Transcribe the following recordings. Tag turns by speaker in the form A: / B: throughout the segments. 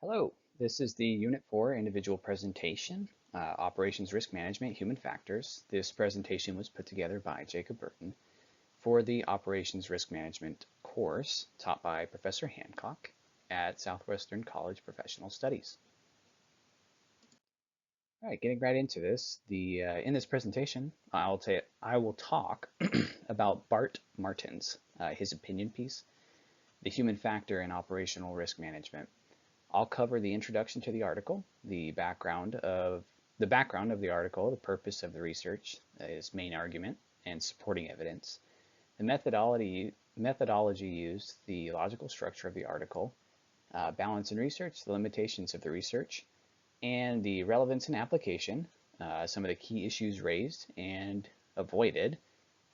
A: Hello, this is the Unit 4 individual presentation, Operations Risk Management, Human Factors. This presentation was put together by Jacob Burton for the Operations Risk Management course taught by Professor Hancock at Southwestern College Professional Studies. All right, getting right into this, in this presentation, I will talk about Bart Martin's, his opinion piece, the human factor in operational risk management. I'll cover the introduction to the article, the background of the article, the purpose of the research, its main argument, and supporting evidence, the methodology used, the logical structure of the article, balance in research, the limitations of the research, and the relevance and application, some of the key issues raised and avoided,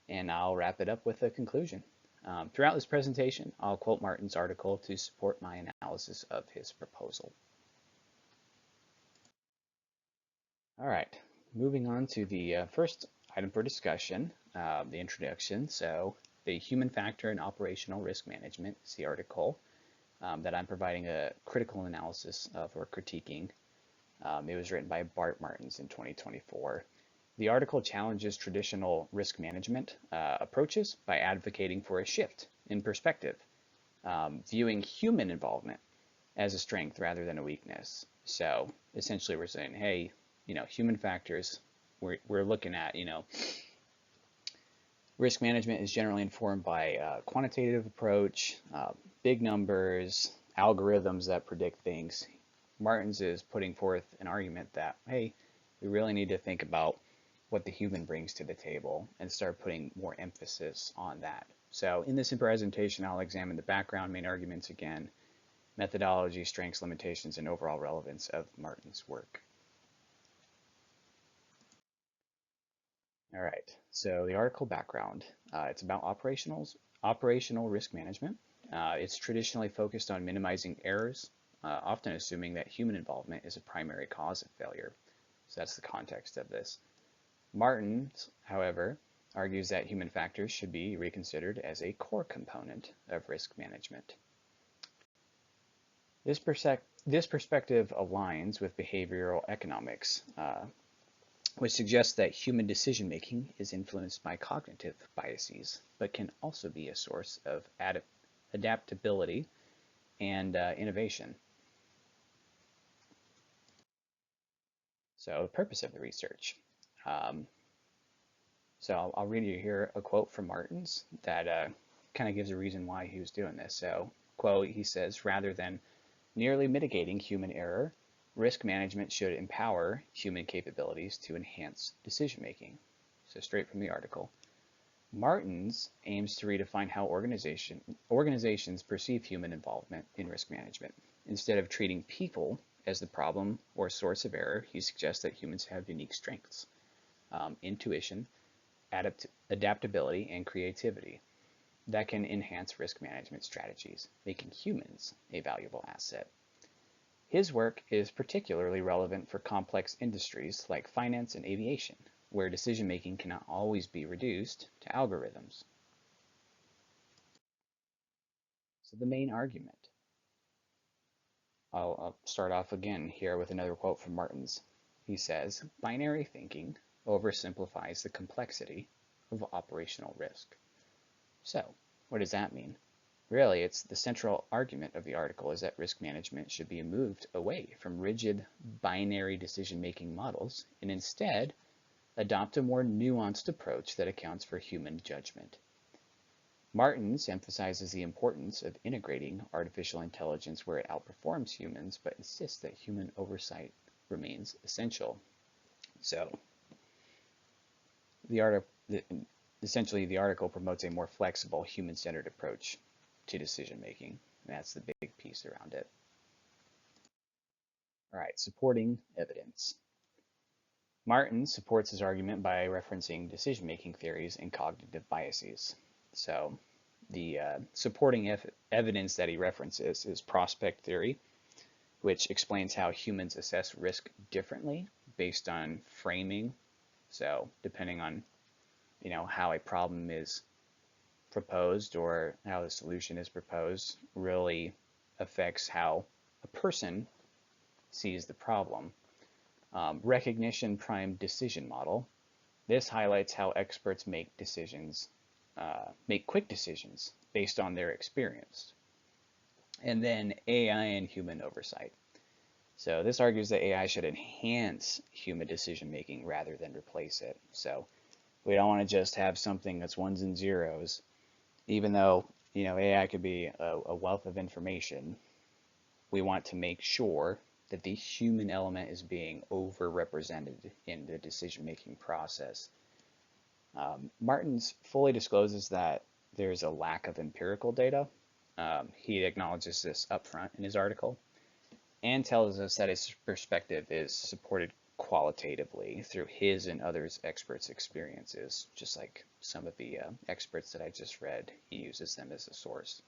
A: and I'll wrap it up with a conclusion. Throughout this presentation, I'll quote Martin's article to support my analysis of his proposal. All right, moving on to the first item for discussion, the introduction. So the human factor in operational risk management is the article that I'm providing a critical analysis of or critiquing. It was written by Bart Martins in 2024. The article challenges traditional risk management approaches by advocating for a shift in perspective, viewing human involvement as a strength rather than a weakness. So essentially we're saying, hey, human factors, we're looking at, risk management is generally informed by a quantitative approach, big numbers, algorithms that predict things. Martins is putting forth an argument that, hey, we really need to think about what the human brings to the table and start putting more emphasis on that. So in this presentation, I'll examine the background, main arguments again, methodology, strengths, limitations, and overall relevance of Martin's work. All right, so the article background, it's about operational risk management. It's traditionally focused on minimizing errors, often assuming that human involvement is a primary cause of failure. So that's the context of this. Martins, however, argues that human factors should be reconsidered as a core component of risk management. This perspective aligns with behavioral economics, which suggests that human decision-making is influenced by cognitive biases, but can also be a source of adaptability and innovation. So the purpose of the research. So I'll read you here a quote from Martins that kind of gives a reason why he was doing this. So, quote, he says, rather than nearly mitigating human error, risk management should empower human capabilities to enhance decision making. So straight from the article. Martins aims to redefine how organizations perceive human involvement in risk management. Instead of treating people as the problem or source of error, he suggests that humans have unique strengths, intuition, adaptability, and creativity that can enhance risk management strategies, making humans a valuable asset. His work is particularly relevant for complex industries like finance and aviation, where decision-making cannot always be reduced to algorithms. So the main argument. I'll start off again here with another quote from Martins. He says, binary thinking oversimplifies the complexity of operational risk. So, what does that mean? Really, it's the central argument of the article is that risk management should be moved away from rigid binary decision-making models and instead adopt a more nuanced approach that accounts for human judgment. Martins emphasizes the importance of integrating artificial intelligence where it outperforms humans, but insists that human oversight remains essential. So, essentially the article promotes a more flexible, human-centered approach to decision making. And that's the big piece around it. All right, supporting evidence. Martin supports his argument by referencing decision-making theories and cognitive biases. So the supporting evidence that he references is prospect theory, which explains how humans assess risk differently based on framing. So depending on how a problem is proposed or how the solution is proposed really affects how a person sees the problem. Recognition prime decision model. This highlights how experts make decisions, make quick decisions based on their experience. And then AI and human oversight. So this argues that AI should enhance human decision making rather than replace it. So we don't want to just have something that's ones and zeros, even though AI could be a wealth of information. We want to make sure that the human element is being overrepresented in the decision-making process. Martins fully discloses that there's a lack of empirical data. He acknowledges this upfront in his article and tells us that his perspective is supported qualitatively through his and others' experts' experiences, just like some of the experts that I just read. He uses them as a source.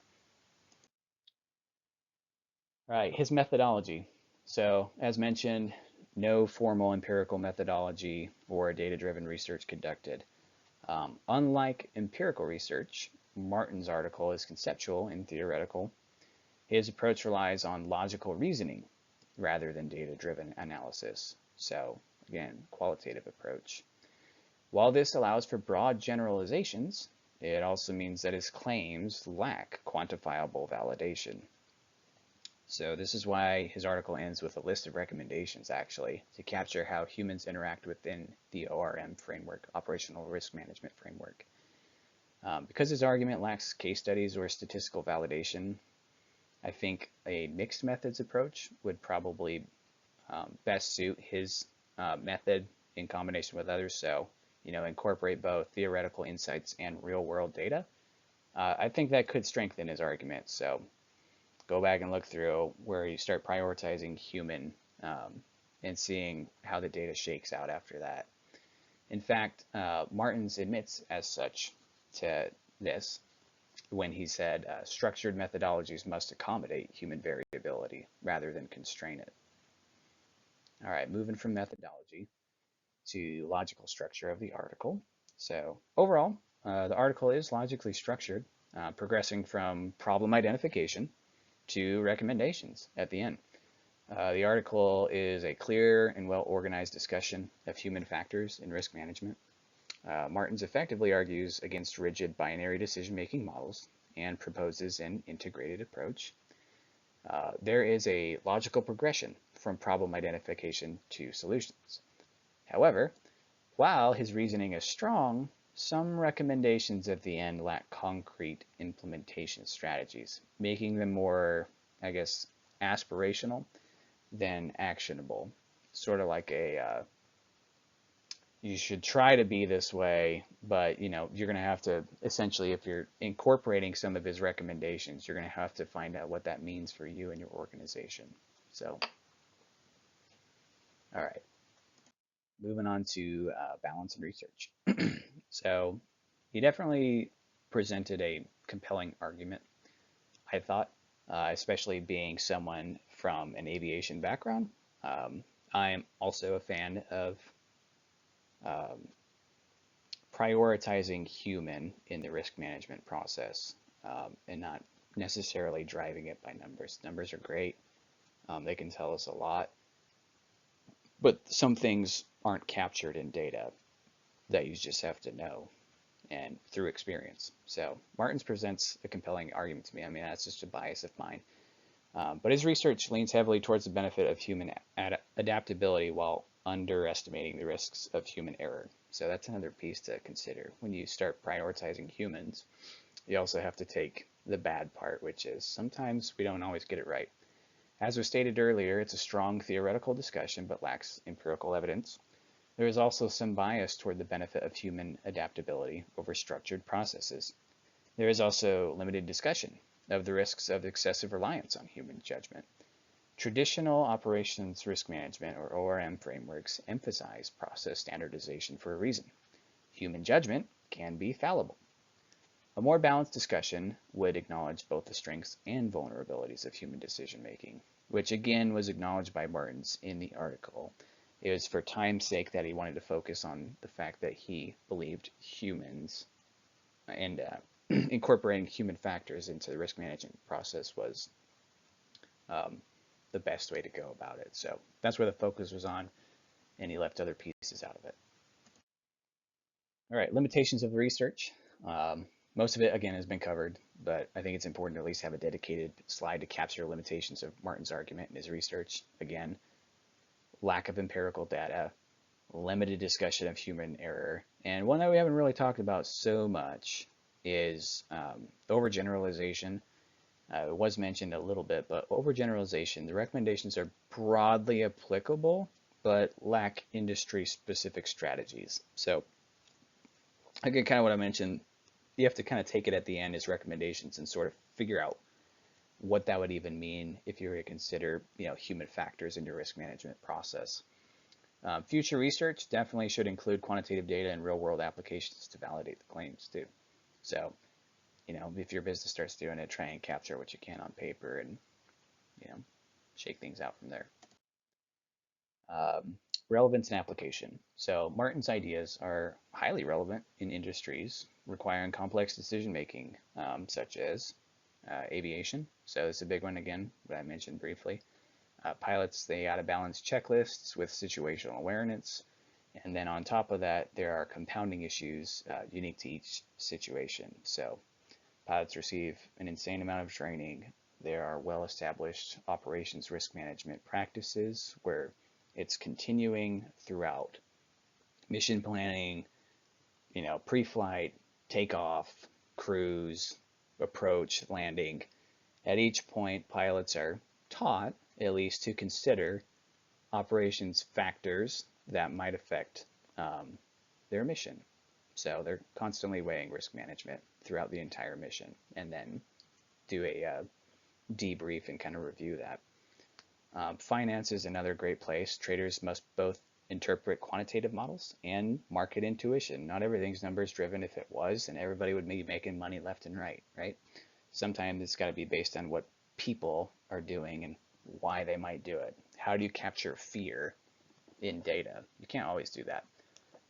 A: Right, his methodology. So, as mentioned, no formal empirical methodology or data-driven research conducted. Unlike empirical research, Martin's article is conceptual and theoretical. His approach relies on logical reasoning rather than data-driven analysis. So, again, qualitative approach. While this allows for broad generalizations, it also means that his claims lack quantifiable validation. So this is why his article ends with a list of recommendations, actually, to capture how humans interact within the ORM framework, operational risk management framework. Because his argument lacks case studies or statistical validation, I think a mixed methods approach would probably best suit his method in combination with others. So, incorporate both theoretical insights and real-world data. I think that could strengthen his argument. So go back and look through where you start prioritizing human and seeing how the data shakes out after that. In fact, Martins admits as such to this when he said structured methodologies must accommodate human variability rather than constrain it. All right, moving from methodology to logical structure of the article. So overall, the article is logically structured, progressing from problem identification to recommendations at the end. The article is a clear and well-organized discussion of human factors in risk management. Martins effectively argues against rigid binary decision-making models and proposes an integrated approach. There is a logical progression from problem identification to solutions. However, while his reasoning is strong, some recommendations at the end lack concrete implementation strategies, making them more, I guess, aspirational than actionable. Sort of like you should try to be this way, but you're going to have to essentially, if you're incorporating some of his recommendations, you're going to have to find out what that means for you and your organization. So, all right, moving on to balance and research. So he definitely presented a compelling argument, I thought, especially being someone from an aviation background. I am also a fan of prioritizing human in the risk management process and not necessarily driving it by numbers. Numbers are great. They can tell us a lot, but some things aren't captured in data that you just have to know and through experience. So Martins presents a compelling argument to me. I mean, that's just a bias of mine. But his research leans heavily towards the benefit of human adaptability while underestimating the risks of human error. So that's another piece to consider. When you start prioritizing humans, you also have to take the bad part, which is sometimes we don't always get it right. As was stated earlier, it's a strong theoretical discussion but lacks empirical evidence. There is also some bias toward the benefit of human adaptability over structured processes. There is also limited discussion of the risks of excessive reliance on human judgment. Traditional operations risk management, or ORM frameworks, emphasize process standardization for a reason. Human judgment can be fallible. A more balanced discussion would acknowledge both the strengths and vulnerabilities of human decision making, which again was acknowledged by Martins in the article. It was for time's sake that he wanted to focus on the fact that he believed humans and incorporating human factors into the risk management process was the best way to go about it. So that's where the focus was on, and he left other pieces out of it. All right, limitations of the research. Most of it, again, has been covered, but I think it's important to at least have a dedicated slide to capture limitations of Martin's argument and his research. Again, lack of empirical data, limited discussion of human error, and one that we haven't really talked about so much is overgeneralization. It was mentioned a little bit, but overgeneralization, the recommendations are broadly applicable, but lack industry-specific strategies. So again, kind of what I mentioned, you have to kind of take it at the end as recommendations and sort of figure out what that would even mean if you were to consider, human factors in your risk management process. Future research definitely should include quantitative data and real-world applications to validate the claims too. So, if your business starts doing it, try and capture what you can on paper and, shake things out from there. Relevance and application. So Martin's ideas are highly relevant in industries requiring complex decision making, such as aviation. So it's a big one again, that I mentioned briefly. Pilots, they got to balance checklists with situational awareness. And then on top of that, there are compounding issues unique to each situation. So pilots receive an insane amount of training. There are well-established operations risk management practices where it's continuing throughout mission planning, pre-flight, takeoff, cruise, approach, landing. At each point, pilots are taught at least to consider operations factors that might affect their mission. So they're constantly weighing risk management throughout the entire mission, and then do a debrief and kind of review that. Finance is another great place. Traders must both interpret quantitative models and market intuition. Not everything's numbers driven. If it was, then everybody would be making money left and right, right? Sometimes it's got to be based on what people are doing and why they might do it. How do you capture fear in data? You can't always do that.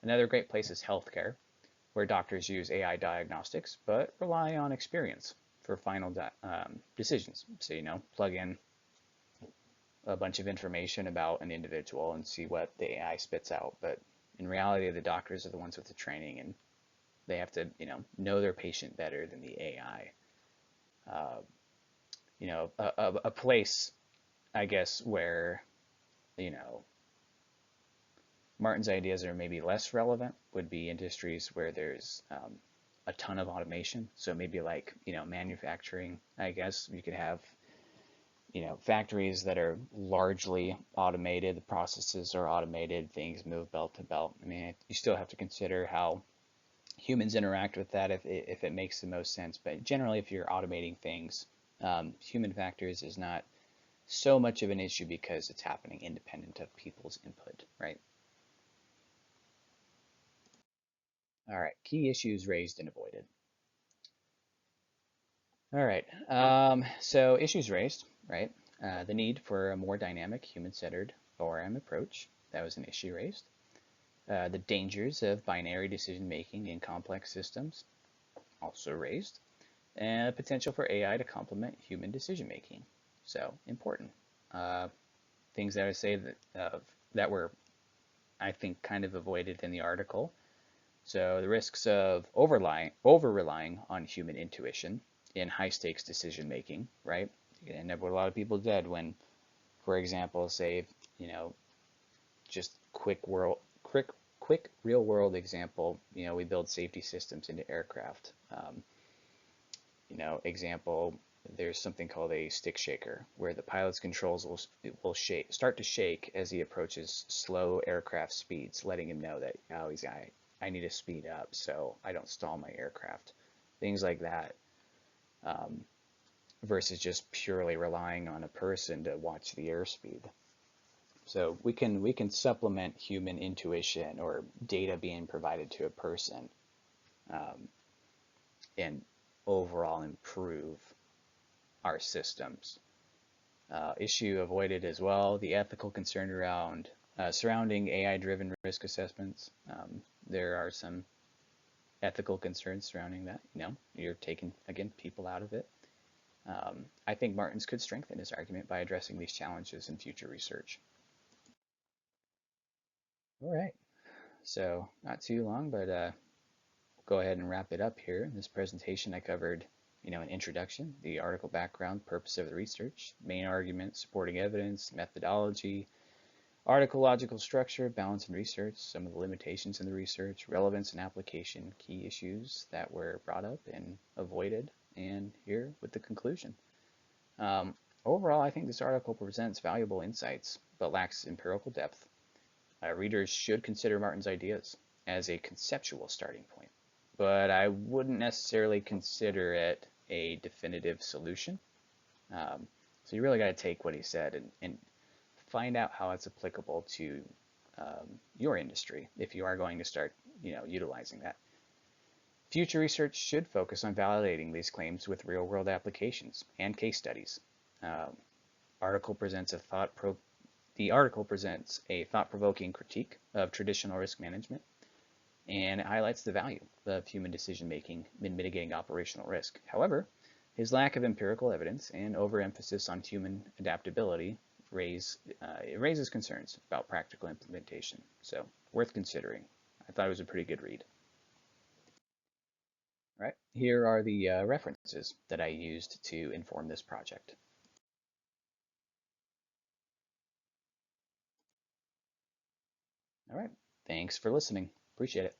A: Another great place is healthcare, where doctors use AI diagnostics but rely on experience for final decisions. So, plug in a bunch of information about an individual and see what the AI spits out. But in reality, the doctors are the ones with the training, and they have to, know their patient better than the AI. A place, I guess, where, Martin's ideas are maybe less relevant would be industries where there's a ton of automation. So maybe like, manufacturing, I guess you could have, factories that are largely automated, the processes are automated, things move belt to belt. I mean, you still have to consider how humans interact with that if it makes the most sense. But generally, if you're automating things, human factors is not so much of an issue because it's happening independent of people's input, right? All right, key issues raised and avoided. All right, so issues raised, right? The need for a more dynamic, human-centered ORM approach, that was an issue raised. The dangers of binary decision-making in complex systems, also raised. And potential for AI to complement human decision-making, so important. Things that I say that were, I think, kind of avoided in the article. So the risks of over-relying on human intuition in high-stakes decision-making, right? You end up with a lot of people dead when, for example, say, just quick real-world example, we build safety systems into aircraft. Example, there's something called a stick shaker, where the pilot's controls will start to shake as he approaches slow aircraft speeds, letting him know that, I need to speed up so I don't stall my aircraft. Things like that, versus just purely relying on a person to watch the airspeed. So we can supplement human intuition or data being provided to a person, and overall improve our systems. Issue avoided as well, the ethical concern around surrounding AI-driven risk assessments. There are some ethical concerns surrounding that. You're taking, again, people out of it. I think Martins could strengthen his argument by addressing these challenges in future research. All right, so not too long, but go ahead and wrap it up here. In this presentation, I covered, an introduction, the article background, purpose of the research, main argument, supporting evidence, methodology, article logical structure, balance in research, some of the limitations in the research, relevance and application, key issues that were brought up and avoided, and here with the conclusion. Overall, I think this article presents valuable insights, but lacks empirical depth. Readers should consider Martin's ideas as a conceptual starting point, but I wouldn't necessarily consider it a definitive solution. So you really got to take what he said and find out how it's applicable to your industry if you are going to start, utilizing that. Future research should focus on validating these claims with real-world applications and case studies. Article presents a the article presents a thought-provoking critique of traditional risk management, and it highlights the value of human decision-making in mitigating operational risk. However, his lack of empirical evidence and overemphasis on human adaptability raises concerns about practical implementation. So, worth considering. I thought it was a pretty good read. All right, here are the references that I used to inform this project. All right, thanks for listening. Appreciate it.